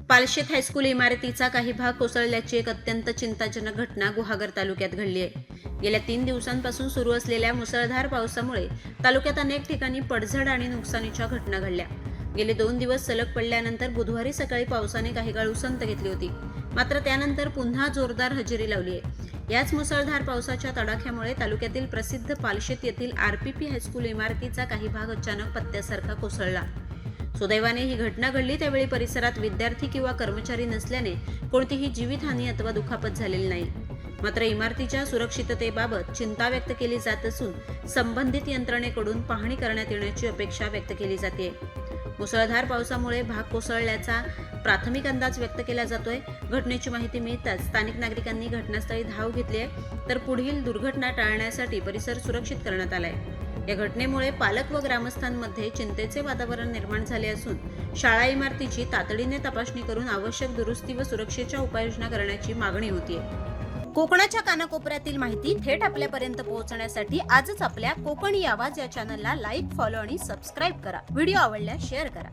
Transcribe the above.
पालशेत high school इमारतीचा काही भाग कोसळल्याची एक अत्यंत चिंताजनक घटना गुहागर तालुक्यात घडली आहे। गेल्या 3 दिवसांपासून सुरू असलेल्या मुसळधार पावसामुळे तालुक्यात अनेक ठिकाणी पडझड आणि नुकसानीच्या घटना घडल्या। गेले 2 दिवस सलग पडल्यानंतर बुधवारी सकाळी पावसाने काही काळ उसंत घेतली होती, मात्र त्यानंतर पुन्हा जोरदार हजेरी लावली आहे। याच मुसळधार पावसाच्या तडाख्यामुळे तालुक्यातील प्रसिद्ध पालशेत येथील आरपीपी हायस्कूल इमारतीचा काही भाग अचानक पत्त्यासारखा कोसळला। सुदैवाने ही घटना घडली त्यावेळी परिसरात विद्यार्थी किंवा कर्मचारी नसल्याने कोणतीही जीवितहानी अथवा दुखापत झालेली नाही। मात्र इमारतीच्या सुरक्षिततेबाबत चिंता व्यक्त केली जात असून संबंधित यंत्रणेकडून पाहणी करण्यात येण्याची अपेक्षा व्यक्त केली जाते। मुसळधार पावसामुळे भाग कोसळल्याचा प्राथमिक अंदाज व्यक्त केला जातोय। घटनेची माहिती मिळताच स्थानिक नागरिकांनी घटनास्थळी धाव घेतली आहे, तर पुढील दुर्घटना टाळण्यासाठी परिसर सुरक्षित करण्यात आलाय। या घटनेमुळे पालक व ग्रामस्थांमध्ये चिंतेचे वातावरण निर्माण झाले असून शाळा इमारतीची तातडीने तपासणी करून आवश्यक दुरुस्ती व सुरक्षेच्या उपाययोजना करण्याची मागणी होतीये। कोकणाच्या कानाकोपऱ्यातील माहिती थेट आपल्यापर्यंत पोहोचण्यासाठी आजच आपल्या कोकणी आवाज या चॅनलला लाईक, फॉलो आणि सबस्क्राईब करा। व्हिडिओ आवडल्यास शेअर करा।